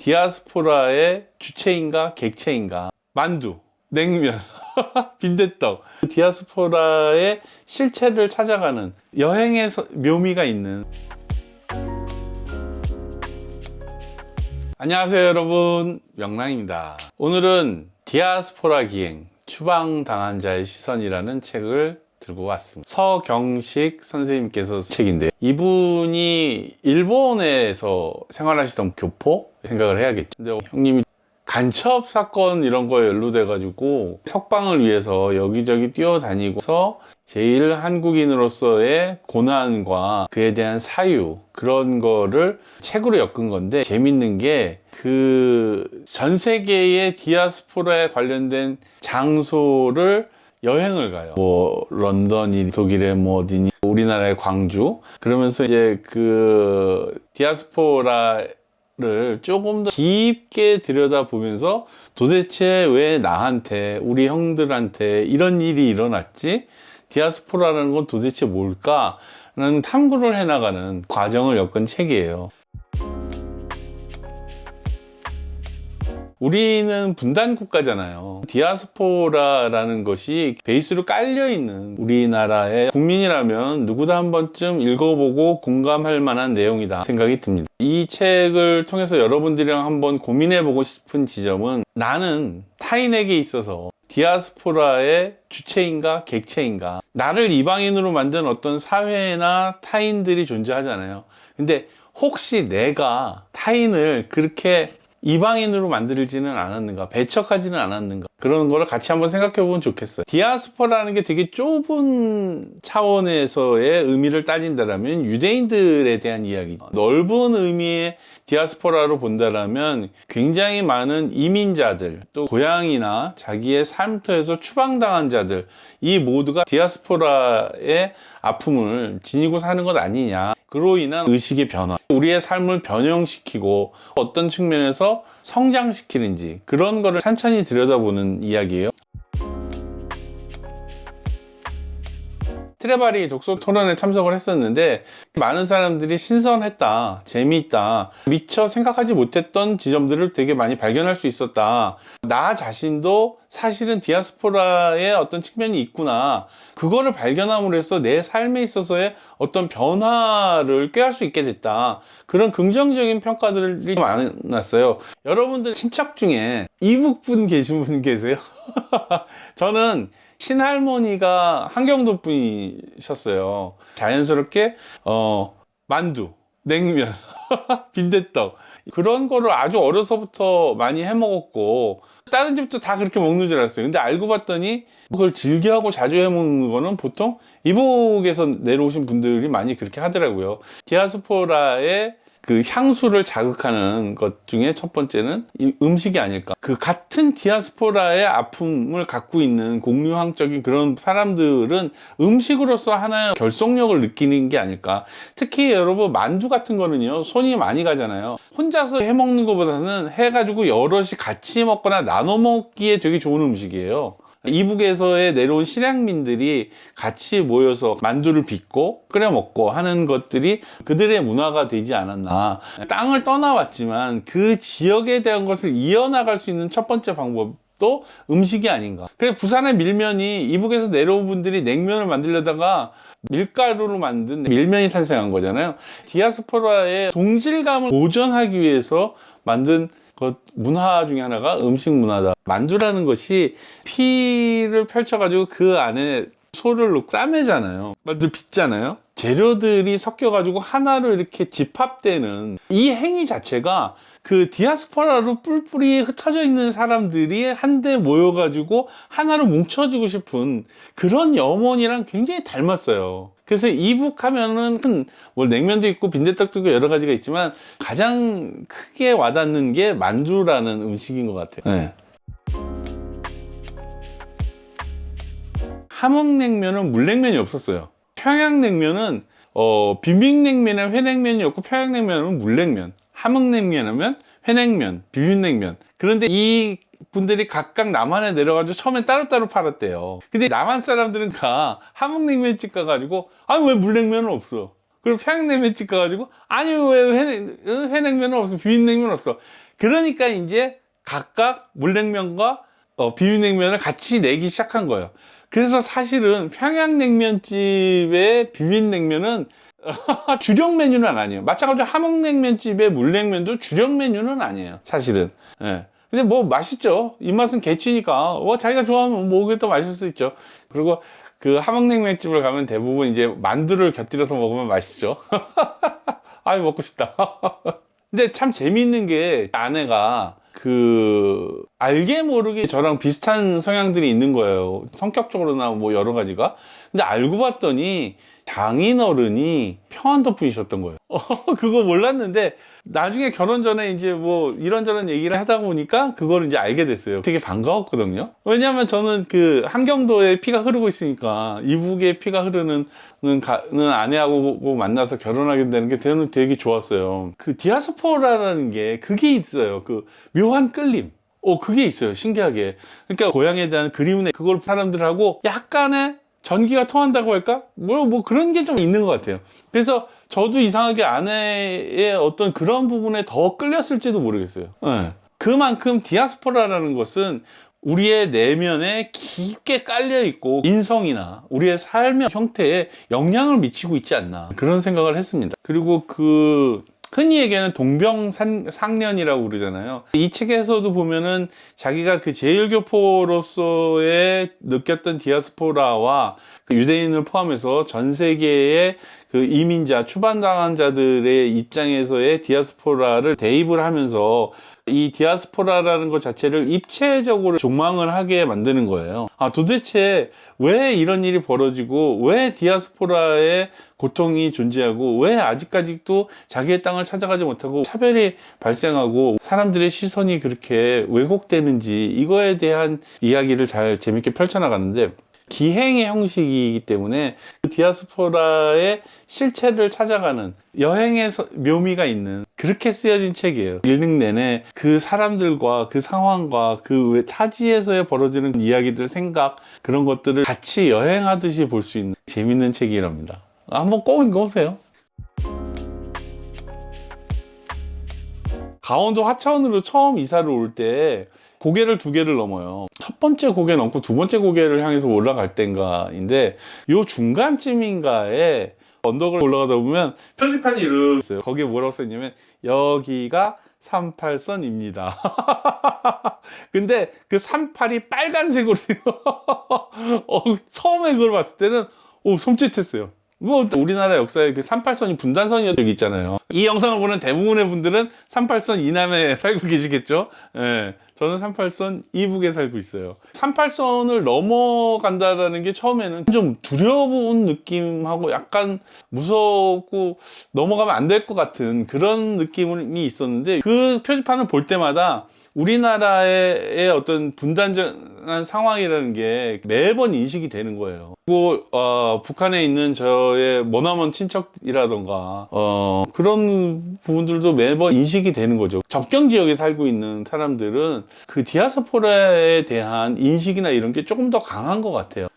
디아스포라의 주체인가 객체인가? 만두, 냉면, 빈대떡. 디아스포라의 실체를 찾아가는 여행의 묘미가 있는. 안녕하세요 여러분, 명랑입니다. 오늘은 디아스포라 기행, 추방당한 자의 시선이라는 책을 들고 왔습니다. 서경식 선생님께서 책인데, 이분이 일본에서 생활하시던 교포 생각을 해야겠죠. 근데 형님이 간첩 사건 이런 거에 연루돼 가지고 석방을 위해서 여기저기 뛰어다니고서 제일 한국인으로서의 고난과 그에 대한 사유, 그런 거를 책으로 엮은 건데, 재밌는 게 그 전 세계의 디아스포라에 관련된 장소를 여행을 가요. 뭐 런던이, 독일의 뭐 어디니, 우리나라의 광주. 그러면서 이제 그 디아스포라를 조금 더 깊게 들여다보면서 도대체 왜 나한테, 우리 형들한테 이런 일이 일어났지? 디아스포라라는 건 도대체 뭘까? 라는 탐구를 해나가는 과정을 엮은 책이에요. 우리는 분단 국가잖아요. 디아스포라라는 것이 베이스로 깔려있는 우리나라의 국민이라면 누구도 한 번쯤 읽어보고 공감할 만한 내용이다 생각이 듭니다. 이 책을 통해서 여러분들이랑 한번 고민해보고 싶은 지점은, 나는 타인에게 있어서 디아스포라의 주체인가 객체인가? 나를 이방인으로 만든 어떤 사회나 타인들이 존재하잖아요. 근데 혹시 내가 타인을 그렇게 이방인으로 만들지는 않았는가, 배척하지는 않았는가, 그런 거를 같이 한번 생각해 보면 좋겠어요. 디아스포라는 게 되게 좁은 차원에서의 의미를 따진다면 유대인들에 대한 이야기죠. 넓은 의미의 디아스포라로 본다면 굉장히 많은 이민자들, 또 고향이나 자기의 삶터에서 추방당한 자들, 이 모두가 디아스포라의 아픔을 지니고 사는 것 아니냐. 그로 인한 의식의 변화, 우리의 삶을 변형시키고 어떤 측면에서 성장시키는지, 그런 거를 천천히 들여다보는 이야기예요. 트레바리 독서 토론에 참석을 했었는데, 많은 사람들이 신선했다, 재미있다, 미처 생각하지 못했던 지점들을 되게 많이 발견할 수 있었다, 나 자신도 사실은 디아스포라의 어떤 측면이 있구나, 그거를 발견함으로 해서 내 삶에 있어서의 어떤 변화를 꾀할 수 있게 됐다, 그런 긍정적인 평가들이 많았어요. 여러분들 친척 중에 이북분 계신 분 계세요? 저는 친할머니가 한경도 분이셨어요. 자연스럽게 만두, 냉면, 빈대떡, 그런 거를 아주 어려서부터 많이 해 먹었고, 다른 집도 다 그렇게 먹는 줄 알았어요. 근데 알고 봤더니 그걸 즐겨하고 자주 해 먹는 거는 보통 이북에서 내려오신 분들이 많이 그렇게 하더라고요. 디아스포라의 그 향수를 자극하는 것 중에 첫 번째는 이 음식이 아닐까. 그 같은 디아스포라의 아픔을 갖고 있는 공유학적인 그런 사람들은 음식으로서 하나의 결속력을 느끼는 게 아닐까. 특히 여러분, 만두 같은 거는요, 손이 많이 가잖아요. 혼자서 해 먹는 것보다는 해가지고 여럿이 같이 먹거나 나눠 먹기에 되게 좋은 음식이에요. 이북에서의 내려온 실향민들이 같이 모여서 만두를 빚고 끓여 먹고 하는 것들이 그들의 문화가 되지 않았나. 땅을 떠나왔지만 그 지역에 대한 것을 이어나갈 수 있는 첫 번째 방법도 음식이 아닌가. 그래서 부산의 밀면이, 이북에서 내려온 분들이 냉면을 만들려다가 밀가루로 만든 밀면이 탄생한 거잖아요. 디아스포라의 동질감을 보존하기 위해서 만든 문화 중에 하나가 음식 문화다. 만두라는 것이 피를 펼쳐가지고 그 안에 소를 넣고 싸매잖아요. 만두 빚잖아요. 재료들이 섞여가지고 하나로 이렇게 집합되는 이 행위 자체가 그 디아스포라로 뿔뿔이 흩어져 있는 사람들이 한데 모여가지고 하나로 뭉쳐지고 싶은 그런 염원이랑 굉장히 닮았어요. 그래서 이북 하면은 뭐 냉면도 있고 빈대떡도 있고 여러 가지가 있지만, 가장 크게 와닿는 게 만두라는 음식인 것 같아요. 네. 함흥냉면은 물냉면이 없었어요. 평양냉면은 비빔냉면에 회냉면이 없고, 평양냉면은 물냉면, 함흥냉면하면 회냉면, 비빔냉면. 그런데 이 분들이 각각 남한에 내려가지고 처음엔 따로따로 팔았대요. 근데 남한 사람들은 다 함흥냉면집 가가지고, 아니 왜 물냉면은 없어? 그리고 평양냉면집 가가지고, 아니 왜 회냉면은 없어? 비빔냉면은 없어? 그러니까 이제 각각 물냉면과 비빔냉면을 같이 내기 시작한 거예요. 그래서 사실은 평양냉면집의 비빔냉면은 주력 메뉴는 아니에요. 마찬가지로 함흥냉면집의 물냉면도 주력 메뉴는 아니에요. 사실은. 예. 근데 뭐 맛있죠. 입맛은 개치니까 자기가 좋아하면 뭐 그게 더 맛있을 수 있죠. 그리고 그 함흥냉면집을 가면 대부분 이제 만두를 곁들여서 먹으면 맛있죠. 아유, 먹고 싶다. 근데 참 재미있는 게 아내가 알게 모르게 저랑 비슷한 성향들이 있는 거예요. 성격적으로나 뭐 여러 가지가. 근데 알고 봤더니 장인어른이 평안도 분이셨던 거예요. 그거 몰랐는데 나중에 결혼 전에 이제 뭐 이런저런 얘기를 하다 보니까 그걸 이제 알게 됐어요. 되게 반가웠거든요. 왜냐하면 저는 그 한경도에 피가 흐르고 있으니까 이북에 피가 흐르는 아내하고 만나서 결혼하게 되는 게 저는 되게 좋았어요. 그 디아스포라라는 게 그게 있어요. 그 묘한 끌림. 그게 있어요. 신기하게. 그러니까 고향에 대한 그리움에 그걸 사람들하고 약간의 전기가 통한다고 할까? 뭐 그런 게 좀 있는 것 같아요. 그래서 저도 이상하게 아내의 어떤 그런 부분에 더 끌렸을지도 모르겠어요. 네. 그만큼 디아스포라라는 것은 우리의 내면에 깊게 깔려있고 인성이나 우리의 삶의 형태에 영향을 미치고 있지 않나 그런 생각을 했습니다. 그리고 흔히 얘기하는 동병상련이라고 그러잖아요. 이 책에서도 보면은 자기가 그 제일교포로서의 느꼈던 디아스포라와 그 유대인을 포함해서 전 세계의 그 이민자, 추방당한 자들의 입장에서의 디아스포라를 대입을 하면서 이 디아스포라라는 것 자체를 입체적으로 존망을 하게 만드는 거예요. 도대체 왜 이런 일이 벌어지고 왜 디아스포라의 고통이 존재하고 왜 아직까지도 자기의 땅을 찾아가지 못하고 차별이 발생하고 사람들의 시선이 그렇게 왜곡되는지 이거에 대한 이야기를 잘 재밌게 펼쳐나가는데 기행의 형식이기 때문에 그 디아스포라의 실체를 찾아가는 여행의 묘미가 있는 그렇게 쓰여진 책이에요. 읽는 내내 그 사람들과 그 상황과 그 타지에서 벌어지는 이야기들, 생각 그런 것들을 같이 여행하듯이 볼 수 있는 재밌는 책이랍니다. 한번 꼭 읽어보세요. 강원도 화천으로 처음 이사를 올 때 고개를 2개를 넘어요. 첫 번째 고개 넘고 두 번째 고개를 향해서 올라갈 때인가인데 요 중간쯤인가에 언덕을 올라가다 보면 표지판이 이렇게 있어요. 거기에 뭐라고 써있냐면 여기가 38선입니다. 근데 그 38이 빨간색으로 처음에 그걸 봤을 때는 손짓했어요. 뭐 우리나라 역사에 그 38선이 분단선이었던 적이 있잖아요. 이 영상을 보는 대부분의 분들은 38선 이남에 살고 계시겠죠. 예, 저는 38선 이북에 살고 있어요. 38선을 넘어간다라는 게 처음에는 좀 두려운 느낌하고 약간 무섭고 넘어가면 안 될 것 같은 그런 느낌이 있었는데 그 표지판을 볼 때마다 우리나라의 어떤 분단적인 상황이라는 게 매번 인식이 되는 거예요. 그리고 북한에 있는 저의 머나먼 친척이라던가 그런 부분들도 매번 인식이 되는 거죠. 접경 지역에 살고 있는 사람들은 그 디아스포라에 대한 인식이나 이런 게 조금 더 강한 것 같아요.